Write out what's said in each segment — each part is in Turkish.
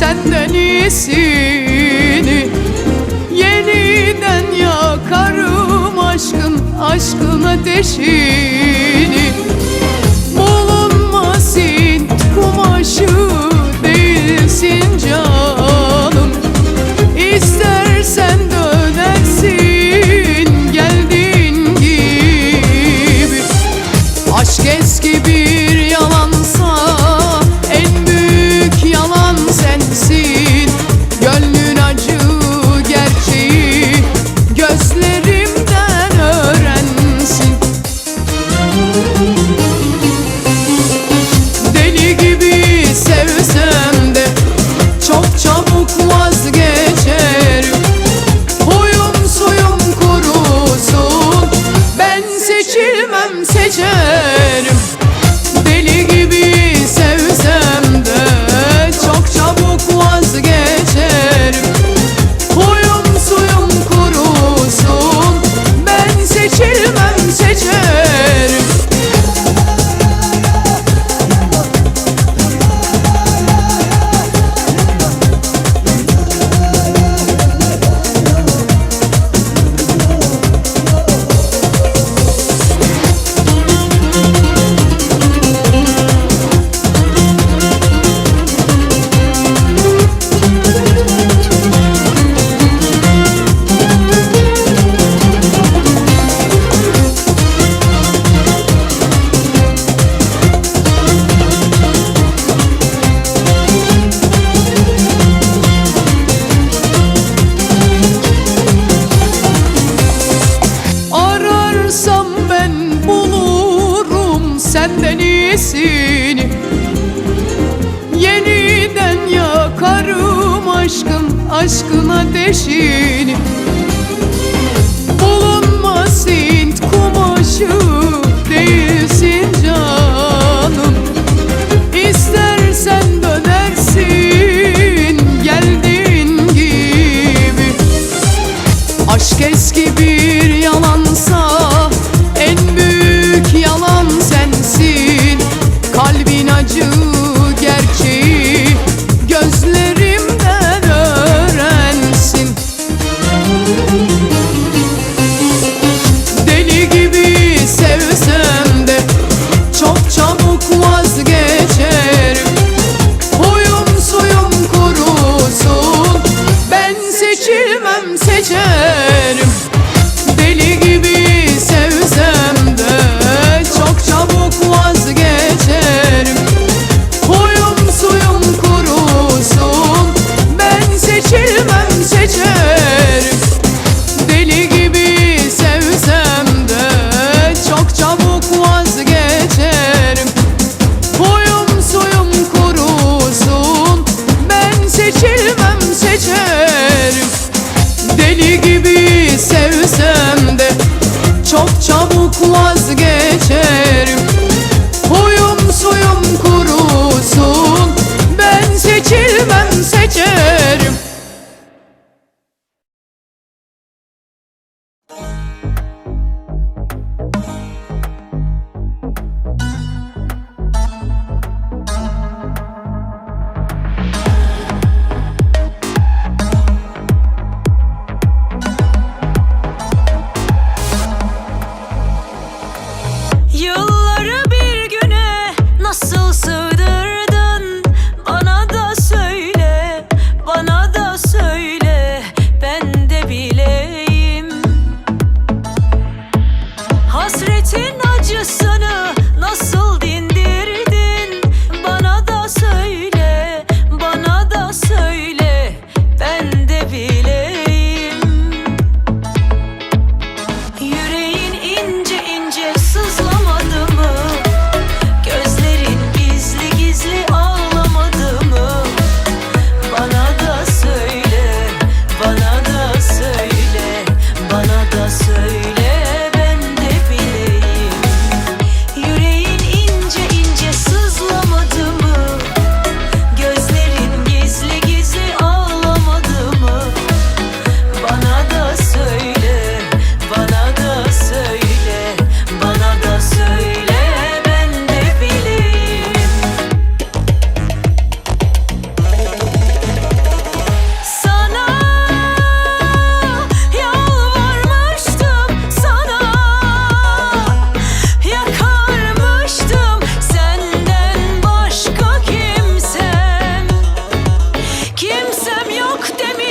senden iyisini. Yeniden yakarım aşkın ateşini. Bulunmaz Hint kumaşı değilsin canım. İstersen dönersin geldiğin gibi. Aşk eski bir yalansa en büyük yalan sensin. Gönlün acı gerçeği gözlerimden öğrensin. Deli gibi sevsem de çok çabuk vazgeçerim. Huyum suyum kurusun, ben seçilmem seçerim. Deli gibi sevsem de çok çabuk vazgeçerim. Huyum suyum kurusun, ben seçilmem seçerim. Ararsam ben bulurum senden iyisini. Yeniden yakarım aşkın ateşini. Bulunmaz Hint kumaşı değilsin canım. İstersen dönersin geldiğin gibi. Aşk eski bir yalansa en büyük yalan sensin. Kalbin acı gerçeği gözlerimden öğrensin. Deli gibi sevsem de çok çabuk vazgeçerim. Huyum suyum kurusun, ben seçilmem seçerim. Deli gibi sevsem de çok çabuk vazgeçerim. Huyum suyum kurusun, ben seçilmem seçerim. Deli gibi sevsem de çok çabuk vazgeçerim. Huyum suyum kurusun, ben seçilmem seçerim. Deli gibi sevsem de çok çabuk vazgeçerim. Huyum suyum kurusun, ben seçilmem seçerim.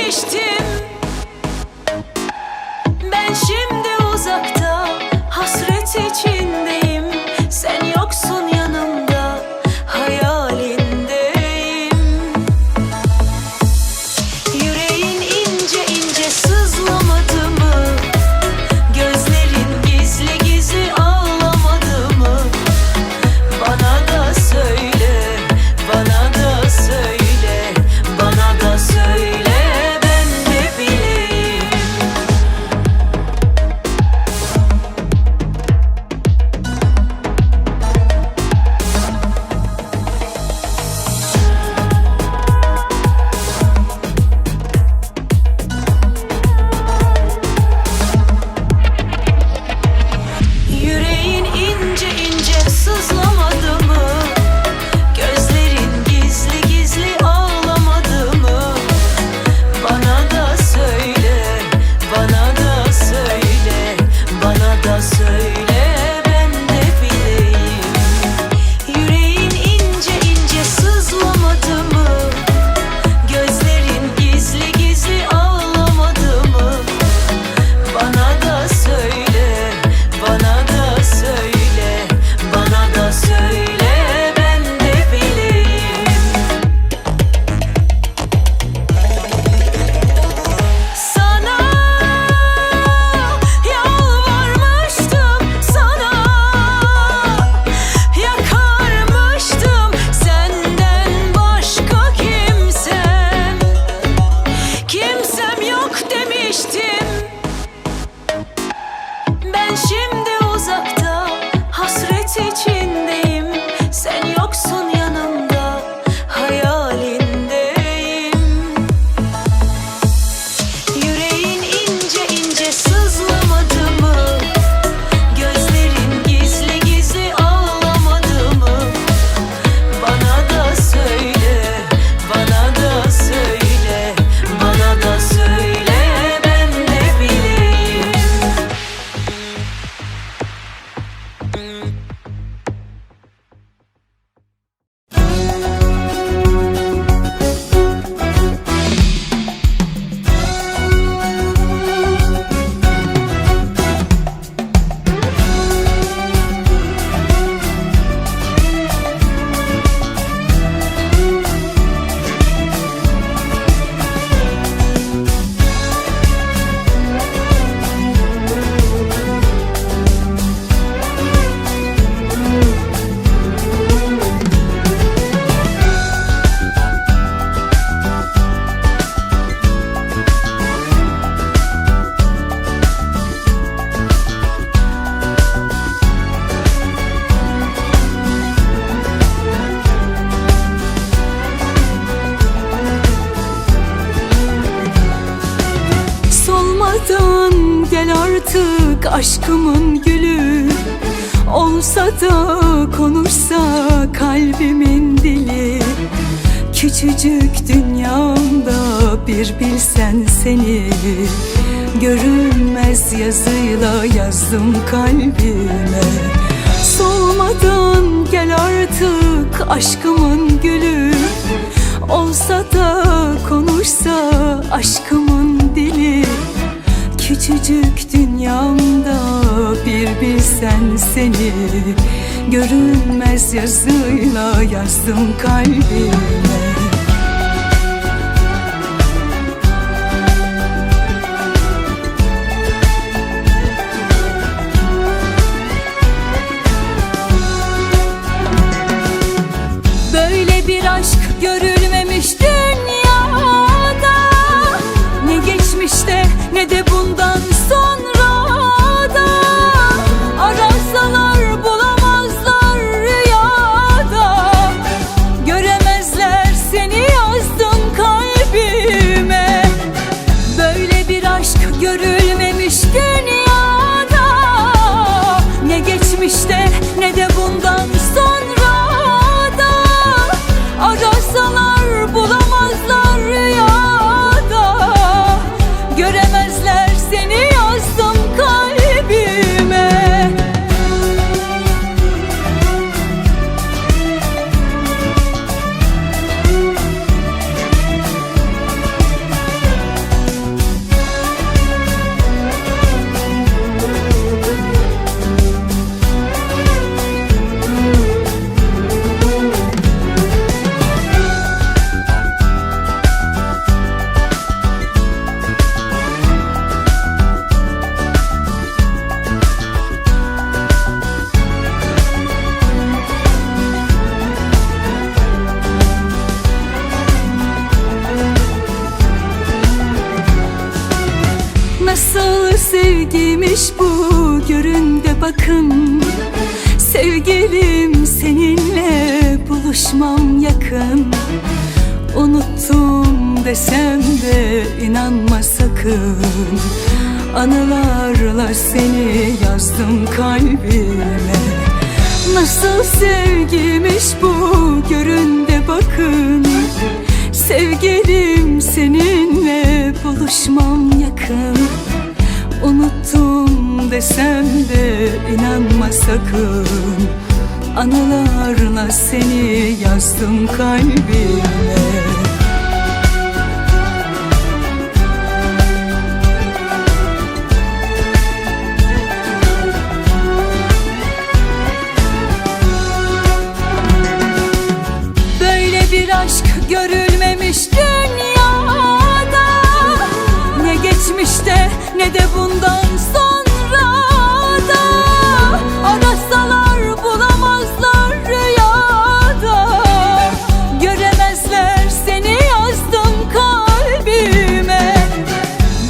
demiştim. Ben şimdi uzakta, hasret içindeyim. Sen yoksun yanımda, hayalindeyim. Yüreğin ince ince sızlamadı mı? Gözlerin gizli gizli ağlamadı mı? Bana da söyle, bana da söyle, bana da söyle, ben de bileyim. Yüreğin ince ince sızlamadı mı? Gözlerin gizli gizli ağlamadı mı? Bana da söyle, bana da söyle, bana da söyle, ben de bileyim. Yüreğin ince ince sızlamadı mı? Gözlerin gizli gizli ağlamadı mı? Bana da söyle, bana da söyle, bana da söyle, ben de bileyim. Sana yalvarmıştım, sana yakarmıştım. Senden başka kimsem yok demiştim. Ben şimdi uzakta, hasret içindeyim. Sen yoksun yanımda, hayalindeyim. Yüreğin ince ince sızlamadı mı? Gözlerin gizli gizli ağlamadı mı? Bana da söyle, bana da söyle, bana da söyle, ben de bileyim. Solmadan gel artık aşkımın gülü. Olsa da konuşsa kalbimin dili. Küçücük dünyamda bir bilsen seni. Görünmez yazıyla yazdım kalbime. Solmadan gel artık aşkımın gülü. Olsa da konuşsa aşkımın dili. Küçücük dünyamda bir bilsen seni. Görünmez yazıyla yazdım kalbime. Böyle bir aşk görülmemiş dünyada. Ne geçmişte ne de bundan sonra da. Arasalar bulamazlar rüyada. Göremezler seni Nasıl sevgiymiş bu, görün de bakın. Sevgilim, seninle buluşmam yakın. Unuttum desem de inanma sakın. Anılarla seni yazdım kalbime. Nasıl sevgiymiş bu, görün de bakın. Sevgilim, seninle buluşmam yakın. Unuttum desem de inanma sakın. Anılarla seni yazdım kalbime. Böyle bir aşk görülmemiş dünyada. Ne geçmişte ne de bundan sonra da. Arasalar bulamazlar rüyada. Göremezler seni yazdım kalbime.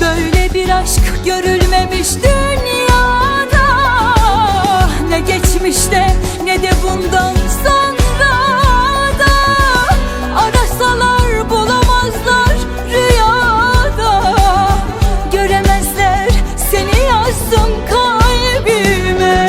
Böyle bir aşk görülmemiş dünyada. Ne geçmişte ne de bundan sonra. Arasalar bulamazlar rüyada. Göremezler seni yazdım kalbime.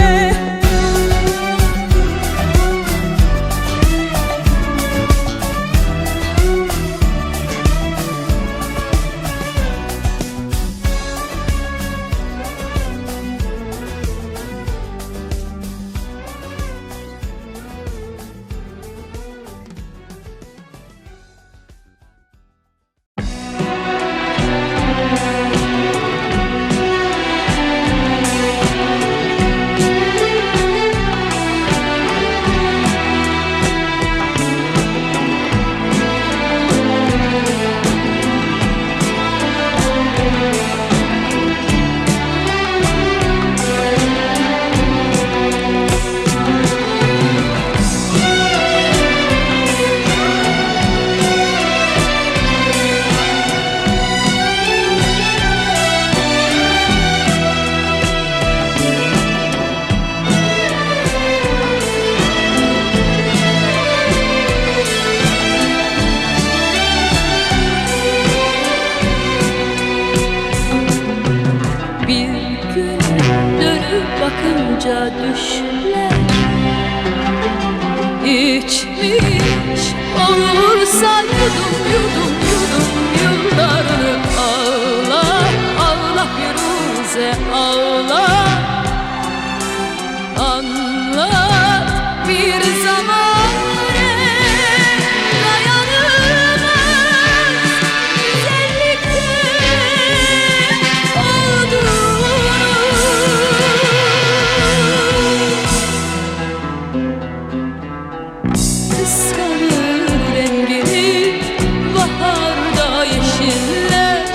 Bakınca düşler içmiş olursa yudum yudum yudum yıllarını ağla ağla Firuze ağla. Anlat bir zaman dayanılmaz güzellikte kıskanır rengini baharda yeşiller.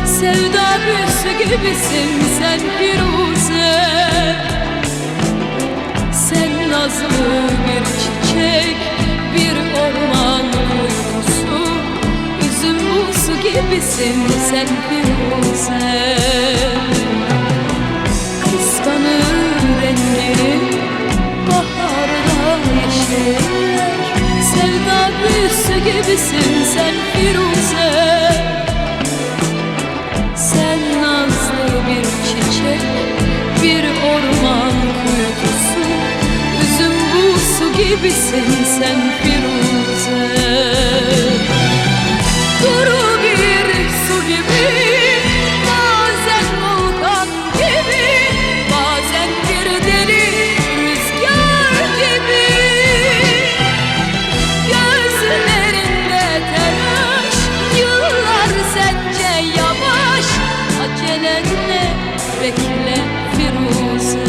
Sevda büyüsü gibisin sen Firuze. Sen nazlı bir çiçek, bir orman uykusu. Üzüm buzu gibisin sen Firuze. Kıskanır rengini baharda yeşiller. Sevda büyüsü gibisin sen Firuze. Sen nazlı bir çiçek, bir orman kuytusu. Üzüm buzu gibisin sen Firuze. Duru bir su gibi, bazen volkan gibi, bazen bir deli rüzgar gibi. Gözlerinde telaş, yıllar sence yavaş. Acelenle bekle Firuze.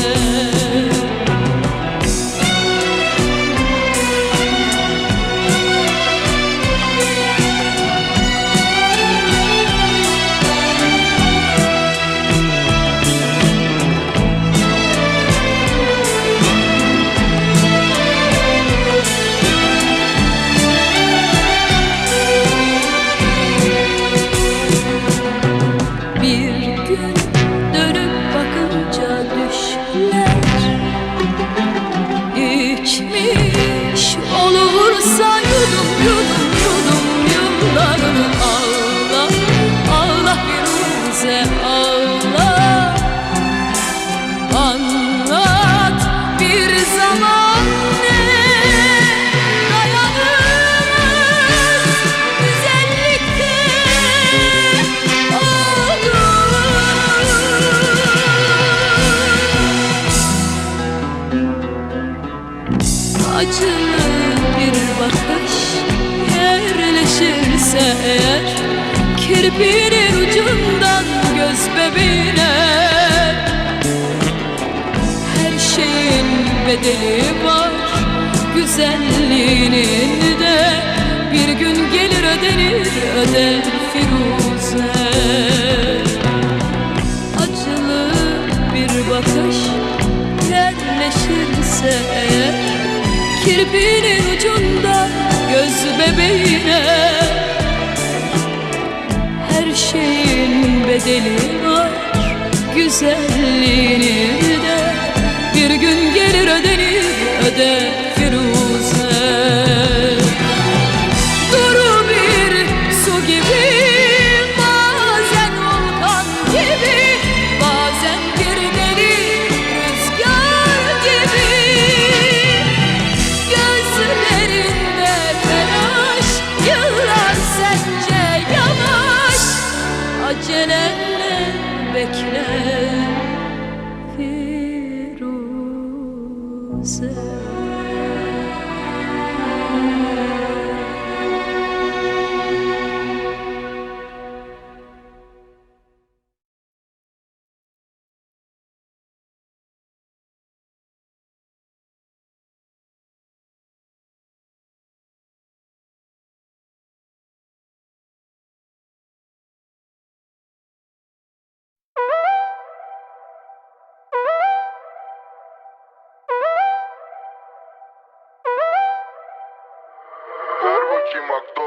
Bir gün bebeğine. Her şeyin bedeli var, güzelliğinin de bir gün gelir ödenir, öder Firuze. Acılı bir bakış yerleşirse eğer kirpinin ucunda göz bebeğine. Her şeyin bedeli var, güzelliğini de bir gün gelir ödenir, öder Firuze. Duru bir su gibi, bazen volkan gibi, bazen bir deli rüzgar gibi. Gözlerinde telaş, yıllar sence yavaş, acelenle bekle Firuze. Ver bakayım akto.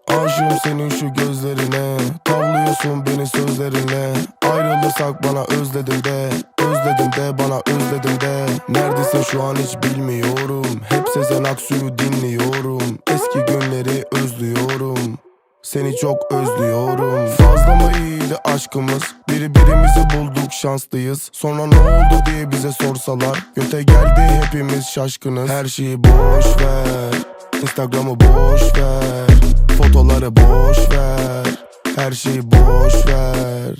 Aşığım senin şu gözlerine, tavlıyorsun beni sözlerinle. Ayrılırsak bana özledim de, özledim de bana özledim de. Neredesin şu an hiç bilmiyorum, hep Sezen Aksu'yu dinliyorum. Eski günleri özlüyorum, seni çok özlüyorum. Fazla mı iyiydi aşkımız, birbirimizi bulduk şanslıyız. Sonra ne oldu diye bize sorsalar, göte geldi hepimiz şaşkınız. Her şeyi boş ver, Instagram'ı boş ver, fotoları boş ver, her şeyi boş ver.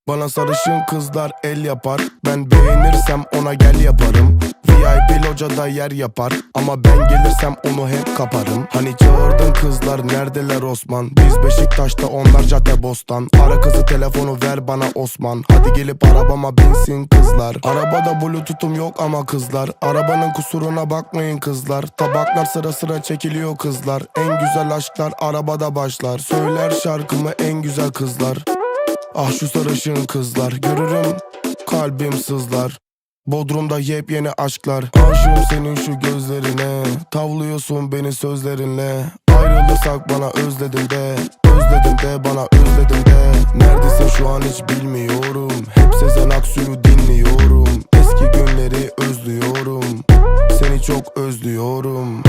Bana sarışın kızlar el yapar, ben beğenirsem ona gel yaparım. VIP locada yer yapar, ama ben gelirsem onu hep kaparım. Hani çağırdın kızlar neredeler Osman, biz Beşiktaş'ta onlar Caddebostan. Ara kızı telefonu ver bana Osman, hadi gelip arabama binsin kızlar. Arabada bluetooth'um yok ama kızlar, arabanın kusuruna bakmayın kızlar. Tabaklar sıra sıra çekiliyor kızlar, en güzel aşklar arabada başlar. Söyler şarkımı en güzel kızlar. Ah şu sarışın kızlar, görürüm kalbim sızlar. Bodrum'da yepyeni aşklar. Aşığım senin şu gözlerine, tavlıyorsun beni sözlerinle. Ayrılırsak bana özledim de, özledim de bana özledim de. Neredesin şu an hiç bilmiyorum, hep Sezen Aksu'yu dinliyorum. Eski günleri özlüyorum, seni çok özlüyorum.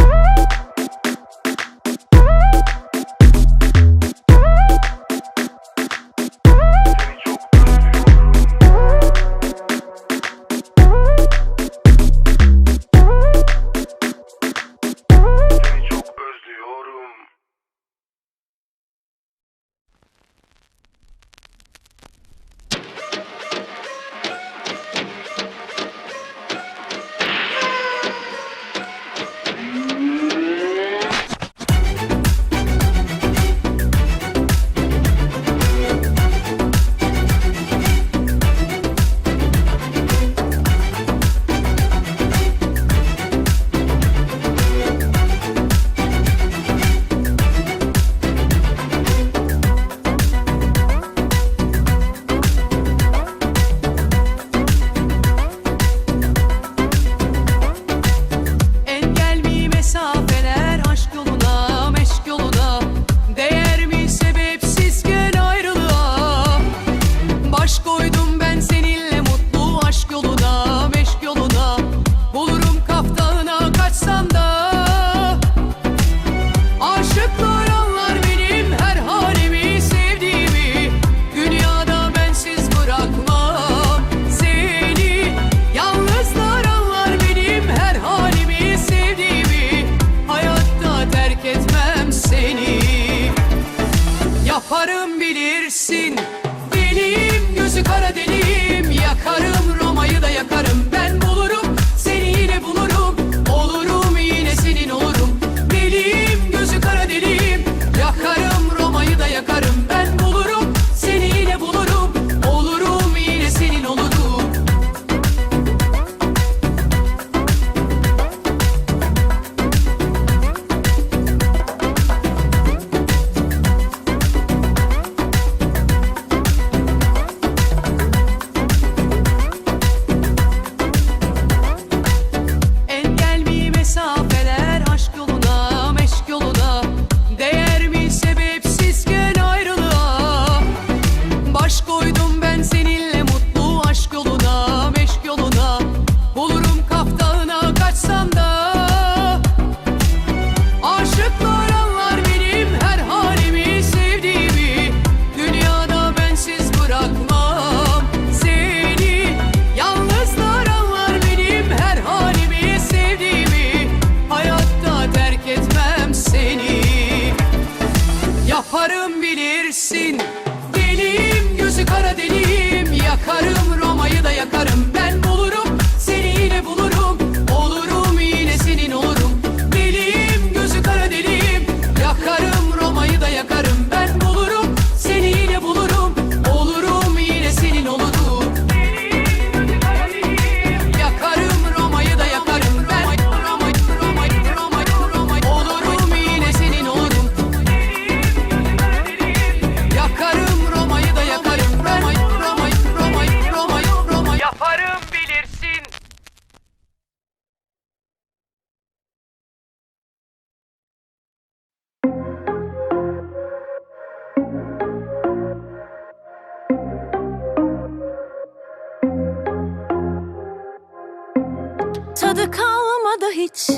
Tadı kalmadı hiç,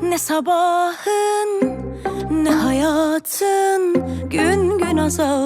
ne sabahın ne hayatın, gün gün azaldı.